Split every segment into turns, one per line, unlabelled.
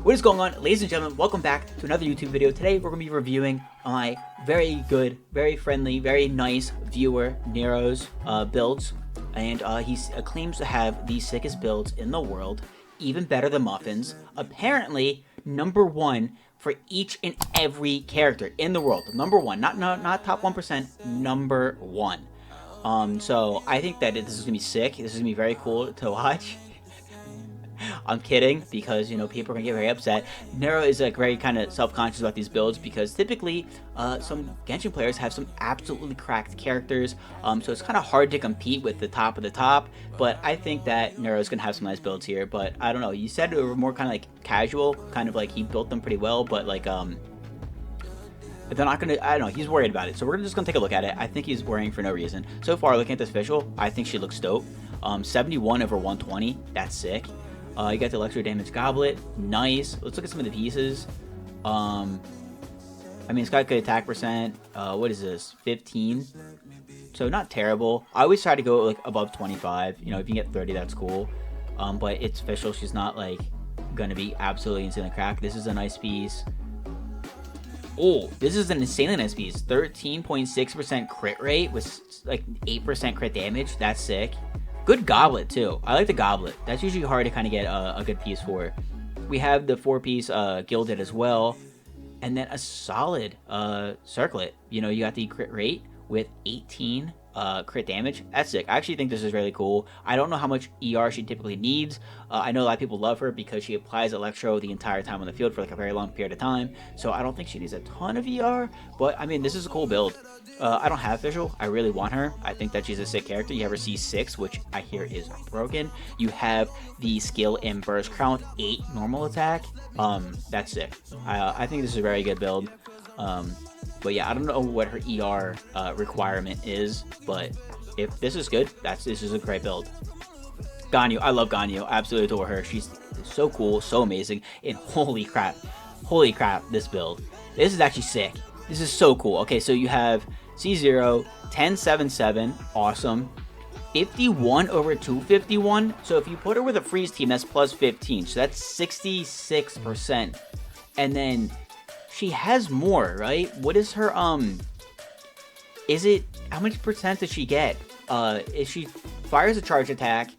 What is going on, ladies and gentlemen? Welcome back to another YouTube video. Today we're going to be reviewing my very good, very friendly, very nice viewer Nero's builds, and he claims to have the sickest builds in the world, even better than Muffins. Apparently, #1 for each and every character in the world. #1, not top 1%, #1. So I think that this is gonna be sick. This is gonna be very cool to watch. I'm kidding, because, you know, people are going to get very upset. Nero is like very kind of self-conscious about these builds because typically some Genshin players have some absolutely cracked characters, so it's kind of hard to compete with the top of the top. But I think that Nero is going to have some nice builds here. But I don't know, you said they were more kind of like casual, kind of like he built them pretty well, but like they're not gonna, I don't know, he's worried about it. So we're just gonna take a look at it. I think he's worrying for no reason. So far, looking at this visual, I think she looks dope. 71 over 120, that's sick. You got the electro damage goblet, nice. Let's look at some of the pieces. I mean, it's got good attack percent. What is this, 15? So not terrible. I always try to go like above 25. You know, if you can get 30, that's cool. But it's official. She's not like gonna be absolutely insanely cracked. This is a nice piece. Oh, this is an insanely nice piece. 13.6% crit rate with like 8% crit damage. That's sick. Good goblet too. I like the goblet. That's usually hard to kind of get a good piece for. We have the 4-piece gilded as well, and then a solid circlet. You know, you got the crit rate with 18 crit damage. That's sick. I actually think this is really cool. I don't know how much ER she typically needs. I know a lot of people love her because she applies electro the entire time on the field for like a very long period of time, so I don't think she needs a ton of ER, but I mean, this is a cool build. I don't have visual. I really want her. I think that she's a sick character. You have her C6, which I hear is broken. You have the skill in burst count, 8 normal attack. That's sick. I think this is a very good build. But yeah, I don't know what her ER requirement is, but if this is good, this is a great build. Ganyu, I love Ganyu. I absolutely adore her. She's so cool, so amazing, and holy crap, this build. This is actually sick. This is so cool. Okay, so you have C0, 1077, awesome. 51 over 251. So if you put her with a freeze team, that's plus 15. So that's 66%. And then she has more, right? What is her, is it, how much percent does she get? If she fires a charge attack,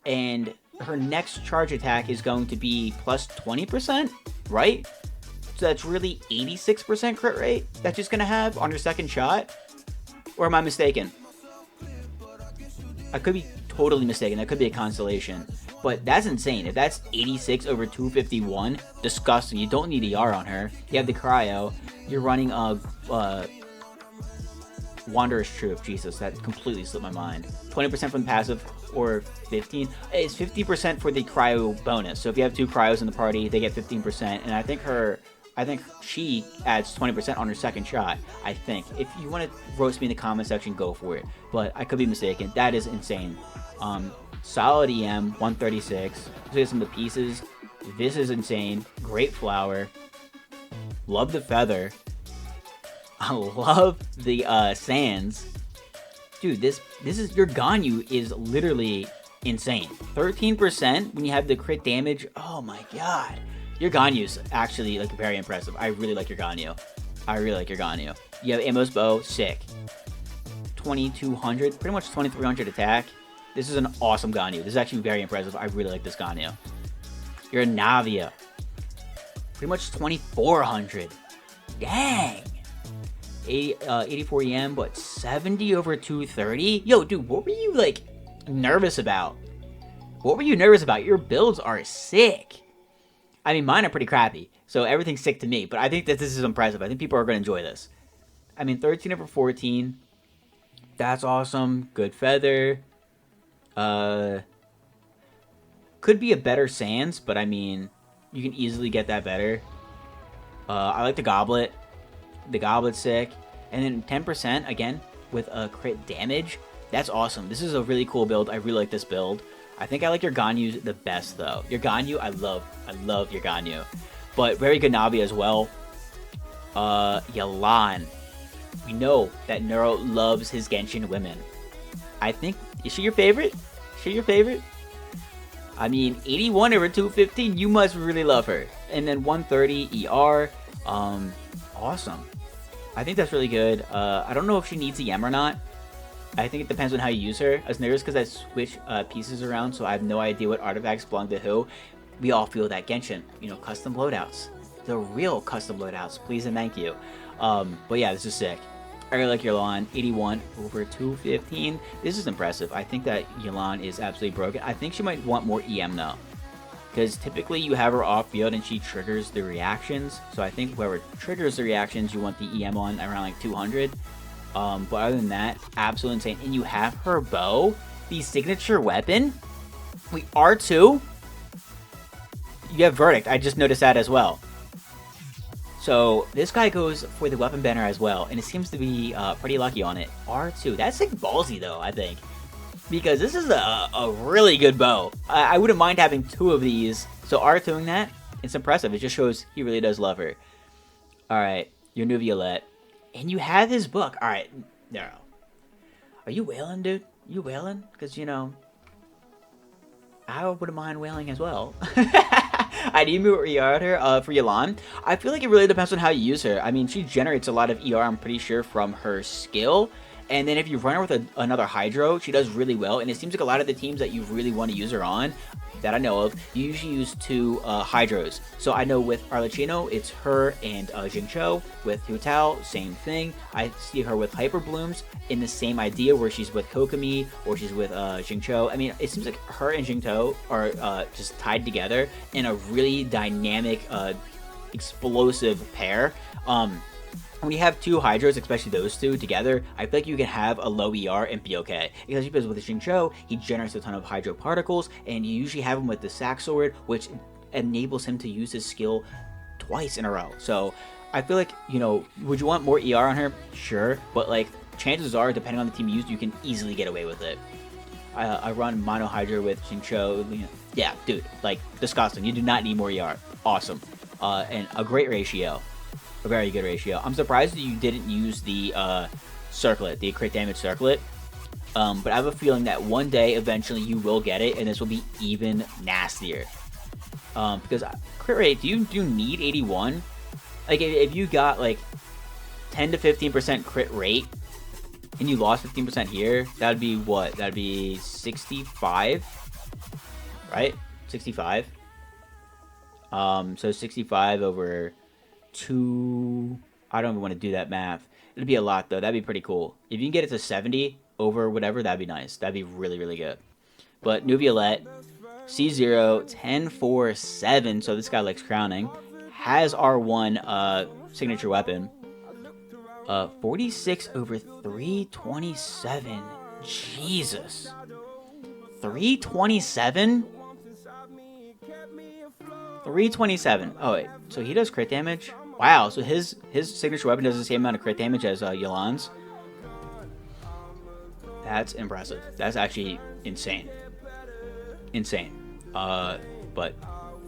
and her next charge attack is going to be plus 20%, right? So that's really 86% crit rate that she's gonna have on her second shot? Or am I mistaken? I could be totally mistaken. That could be a constellation. But that's insane. If that's 86 over 251, disgusting. You don't need ER on her. You have the cryo. You're running Wanderer's Troop. Jesus, that completely slipped my mind. 20% from the passive, or 15. It's 50% for the cryo bonus. So if you have 2 cryos in the party, they get 15%. And I think she adds 20% on her second shot. I think. If you want to roast me in the comment section, go for it. But I could be mistaken. That is insane. Solid EM, 136. Let's look at some of the pieces. This is insane. Great flower. Love the feather. I love the sands. Dude, this is, your Ganyu is literally insane. 13% when you have the crit damage. Oh my god. Your Ganyu's actually like very impressive. I really like your Ganyu. You have Amos bow, sick. 2200, pretty much 2300 attack. This is an awesome Ganyu. This is actually very impressive. I really like this Ganyu. You're a Navia. Pretty much 2400. Dang. 84 EM, but 70 over 230? Yo, dude, what were you, like, nervous about? Your builds are sick. I mean, mine are pretty crappy, so everything's sick to me, but I think that this is impressive. I think people are going to enjoy this. I mean, 13 over 14. That's awesome. Good feather. Could be a better Sans, but I mean, you can easily get that better. I like the goblet. The goblet's sick. And then 10% again with a crit damage. That's awesome. This is a really cool build. I really like this build. I think I like your Ganyu the best though. Your Ganyu, I love your Ganyu. But very good Navi as well. Yalan. We know that Nero loves his Genshin women. I think, is she your favorite? I mean, 81 over 215, you must really love her. and then 130 ER. Awesome. I think that's really good. I don't know if she needs EM or not. I think it depends on how you use her. As nervous because I switch pieces around, so I have no idea what artifacts belong to who. We all feel that Genshin, custom loadouts. The real custom loadouts, please and thank you. But yeah, this is sick. I really like Yelan, 81 over 215. This is impressive. I think that Yelan is absolutely broken. I think she might want more EM though, because typically you have her off field and she triggers the reactions. So I think whoever triggers the reactions, you want the EM on around like 200. But other than that, absolutely insane. And you have her bow, the signature weapon. We R2. You have Verdict. I just noticed that as well. So this guy goes for the weapon banner as well, and it seems to be pretty lucky on it. R2. That's like ballsy though, I think, because this is a really good bow. I wouldn't mind having 2 of these. So R2ing that, it's impressive. It just shows he really does love her. All right, your new Violette. And you have his book. All right, Nero. Are you wailing, dude? You wailing? Because, I wouldn't mind wailing as well. I need to re-art her for Yelan. I feel like it really depends on how you use her. I mean, she generates a lot of ER, I'm pretty sure, from her skill. And then if you run her with another Hydro, she does really well. And it seems like a lot of the teams that you really want to use her on, that I know of, you usually use 2 Hydros. So I know with Arlecchino, it's her and Jingcho. With Hutal, same thing. I see her with Hyper Blooms in the same idea, where she's with Kokomi or she's with Jingcho. I mean, it seems like her and Jingcho are just tied together in a really dynamic, explosive pair. When you have 2 Hydros, especially those 2 together, I feel like you can have a low ER and be okay. Because with Xingqiu, he generates a ton of Hydro particles, and you usually have him with the Sack Sword, which enables him to use his skill twice in a row. So I feel like, would you want more ER on her? Sure, but like chances are, depending on the team you use, you can easily get away with it. I run Mono Hydro with Xingqiu. Yeah, dude, like disgusting. You do not need more ER. Awesome. And a great ratio. A very good ratio. I'm surprised that you didn't use the circlet, the crit damage circlet. But I have a feeling that one day, eventually, you will get it, and this will be even nastier. Because crit rate, do you need 81? Like, if you got, like, 10 to 15% crit rate, and you lost 15% here, that would be what? That would be 65? Right? 65? So 65 over 2... I don't even want to do that math. It'd be a lot, though. That'd be pretty cool. If you can get it to 70 over whatever, that'd be nice. That'd be really, really good. But New Violette, C0, 10, 4, 7. So this guy likes crowning. Has R1 signature weapon. 46 over 327. Jesus. 327? 327. Oh, wait. So he does crit damage? Wow. So his signature weapon does the same amount of crit damage as Yelan's. That's impressive. That's actually insane. Insane. But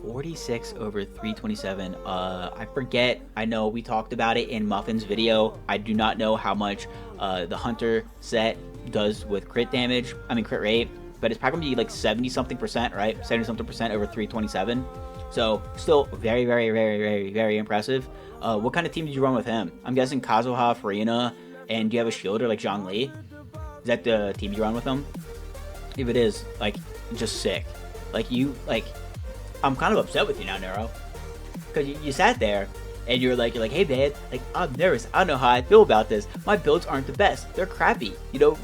46 over 327. I forget. I know we talked about it in Muffin's video. I do not know how much the Hunter set does with crit damage. I mean, crit rate. But it's probably going to be like 70-something%, right? 70-something% over 327. So, still very, very, very, very, very impressive. What kind of team did you run with him? I'm guessing Kazuha, Farina, and do you have a shielder like Zhongli? Is that the team you run with him? If it is, like, just sick. Like, I'm kind of upset with you now, Nero. Because you sat there, and you're like, hey, man, like, I'm nervous. I don't know how I feel about this. My builds aren't the best. They're crappy.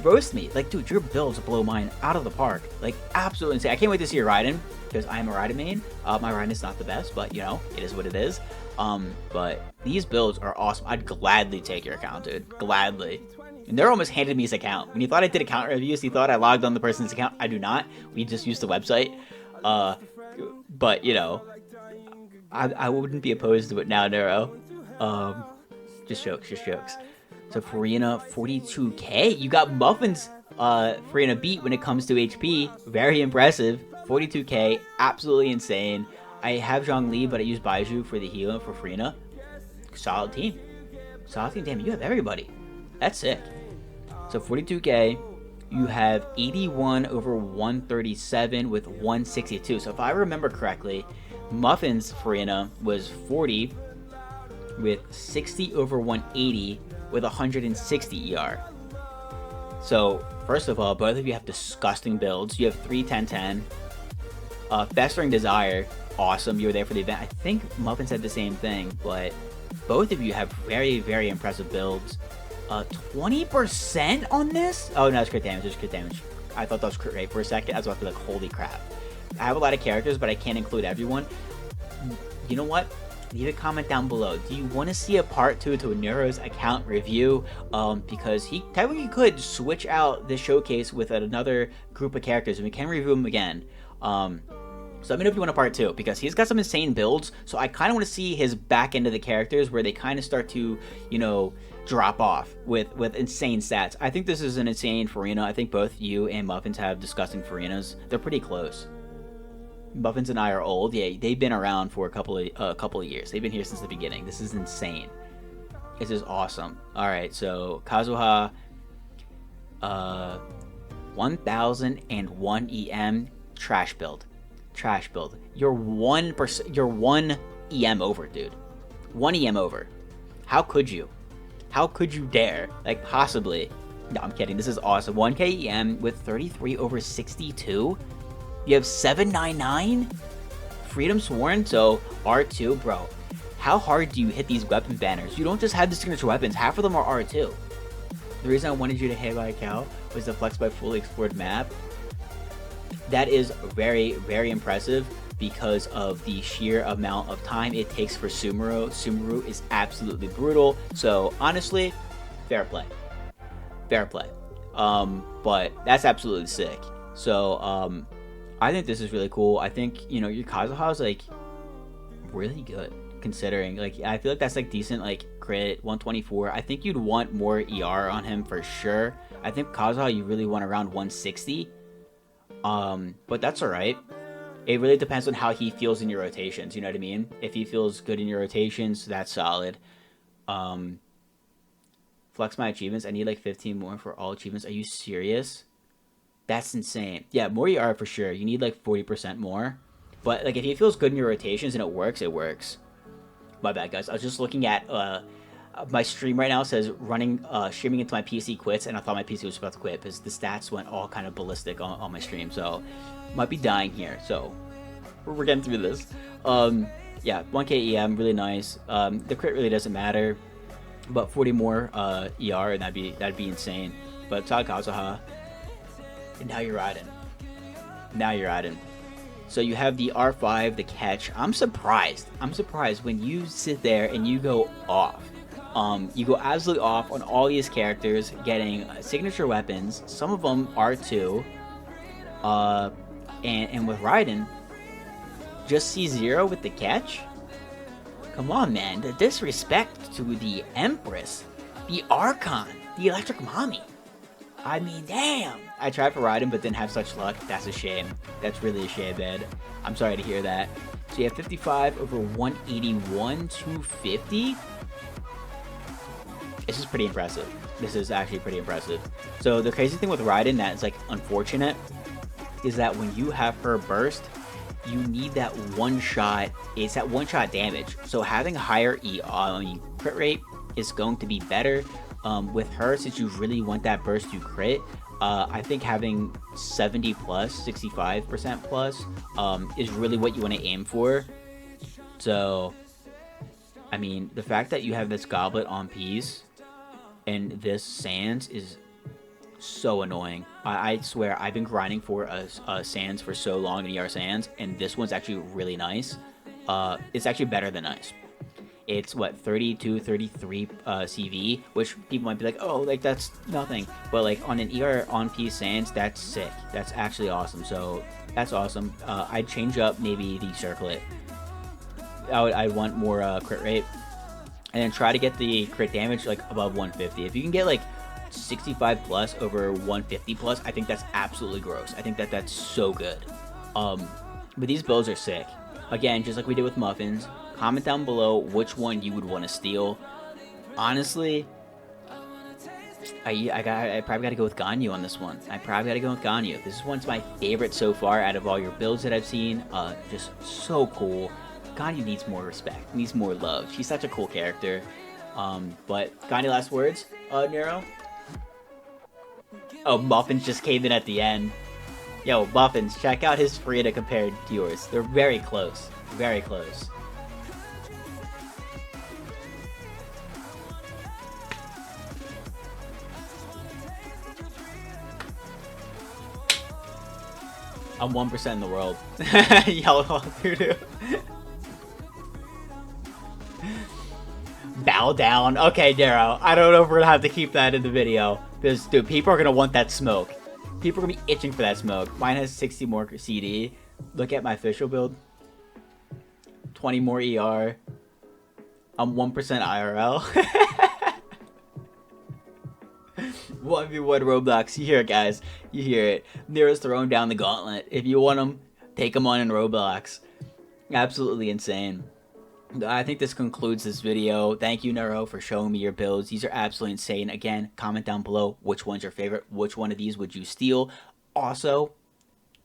Roast me. Like, dude, your builds blow mine out of the park. Like, absolutely insane. I can't wait to see your Raiden, because I am a Raiden main. My Raiden is not the best, but, it is what it is. But these builds are awesome. I'd gladly take your account, dude. Gladly. And Nero almost handed me his account. When he thought I did account reviews, he thought I logged on the person's account. I do not. We just use the website. But, I wouldn't be opposed to it now, Nero. Just jokes. So Farina, 42k. You got Muffin's Farina beat when it comes to HP. Very impressive. 42k, absolutely insane. I have Zhongli, but I use Baiju for the healer for Farina. Solid team. Damn, you have everybody. That's sick. So 42k. You have 81 over 137 with 162. So if I remember correctly, Muffin's Farina was 40 with 60 over 180 with 160 ER. So, first of all, both of you have disgusting builds. You have 3-10-10. Festering Desire, awesome. You were there for the event. I think Muffin said the same thing, but both of you have very, very impressive builds. 20% on this? Oh, no, it's crit damage. It's crit damage. I thought that was crit rate for a second. I was about to be like, holy crap. I have a lot of characters, but I can't include everyone. You know what? Leave a comment down below. Do you want to see a part 2 to a Nero's account review? Because he technically could switch out this showcase with another group of characters, and we can review them again. So let me know if you want a part 2, because he's got some insane builds, so I kind of want to see his back end of the characters where they kind of start to, you know, drop off with insane stats. I think this is an insane Farina. I think both you and Muffins have disgusting Farinas. They're pretty close. Muffins and I are old. Yeah, they've been around for a couple of years. They've been here since the beginning. This is insane. This is awesome. All right, so Kazuha, 1001 EM, trash build. Trash build. You're 1%. You're 1 EM over, dude. 1 EM over. How could you? How could you dare? Like, possibly. No, I'm kidding. This is awesome. 1K EM with 33 over 62. You have 799 Freedom Sworn, so R2, bro. How hard do you hit these weapon banners? You don't just have the signature weapons. Half of them are R2. The reason I wanted you to hit by a cow was the flex by fully explored map. That is very, very impressive because of the sheer amount of time it takes for Sumeru. Sumeru is absolutely brutal. So honestly, fair play. Fair play. But that's absolutely sick. So I think this is really cool. I think, you know, your Kazuha is like really good considering. Like, I feel like that's like decent, like crit 124. I think you'd want more ER on him for sure. I think Kazuha you really want around 160. But that's alright. It really depends on how he feels in your rotations, you know what I mean? If he feels good in your rotations, that's solid. Flex my achievements. I need like 15 more for all achievements. Are you serious? That's insane. Yeah, more ER for sure. You need like 40% more. But like if he feels good in your rotations and it works, it works. My bad, guys. I was just looking at my stream right now. It says running streaming into my PC quits, and I thought my PC was about to quit because the stats went all kind of ballistic on my stream. So might be dying here. So we're getting through this. Yeah, 1K EM, really nice. The crit really doesn't matter, but 40 more ER, and that'd be insane. But Todd Kazuha. And now you're riding. Now you're riding. So you have the R5, the catch. I'm surprised. I'm surprised when you sit there and you go off. You go absolutely off on all these characters, getting signature weapons. Some of them R2. And with Raiden, just C0 with the catch? Come on, man. The disrespect to the Empress, the Archon, the Electric Mommy. I mean, damn. I tried for Raiden, but didn't have such luck. That's a shame. That's really a shame, man. I'm sorry to hear that. So you have 55 over 181, 250. This is pretty impressive. This is actually pretty impressive. So the crazy thing with Raiden that is like unfortunate is that when you have her burst, you need that one shot. It's that one shot damage. So having a higher crit rate is going to be better. With her, since you really want that burst to crit, I think having 70 plus, 65% plus is really what you want to aim for. So, I mean, the fact that you have this goblet on piece and this Sands is so annoying. I swear, I've been grinding for a Sands for so long in ER Sands, and this one's actually really nice. It's actually better than nice. It's what, 32, 33 CV, which people might be like, oh, like that's nothing. But like on an ER on piece Sands, that's sick. That's actually awesome. So that's awesome. I'd change up maybe the circlet. I want more crit rate, and then try to get the crit damage like above 150. If you can get like 65 plus over 150 plus, I think that's absolutely gross. I think that's so good. But these builds are sick. Again, just like we did with Muffins. Comment down below which one you would want to steal. Honestly, I probably got to go with Ganyu on this one. I probably got to go with Ganyu. This is one's my favorite so far out of all your builds that I've seen. Just so cool. Ganyu needs more respect, needs more love. She's such a cool character. But got any last words, Nero? Oh, Muffins just came in at the end. Yo, Muffins, check out his Frida compared to yours. They're very close. Very close. I'm 1% in the world. Yellow doo-doo. Bow down. Okay, Nero. I don't know if we're gonna have to keep that in the video. Because, dude, people are gonna want that smoke. People are gonna be itching for that smoke. Mine has 60 more CD. Look at my official build. 20 more ER. I'm 1% IRL. 1v1 Roblox. You hear it, guys. You hear it. Nero's throwing down the gauntlet. If you want him, take him on in Roblox. Absolutely insane. I think this concludes this video. Thank you, Nero, for showing me your builds. These are absolutely insane. Again, comment down below which one's your favorite. Which one of these would you steal? Also,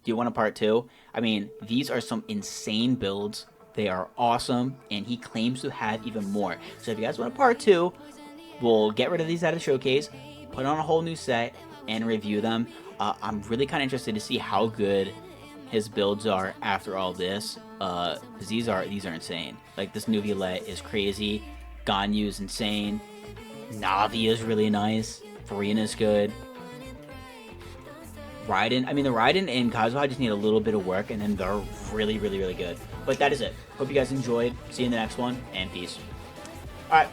do you want a part 2? I mean, these are some insane builds. They are awesome, and he claims to have even more. So if you guys want a part 2, we'll get rid of these out of the showcase, put on a whole new set, and review them. I'm really kind of interested to see how good his builds are after all this, because these are insane. Like, this new Violet is crazy, Ganyu is insane, Navi is really nice, Farina is good, Raiden, I mean, the Raiden and Kazuha just need a little bit of work, and then they're really, really, really good. But that is it. Hope you guys enjoyed. See you in the next one, and peace.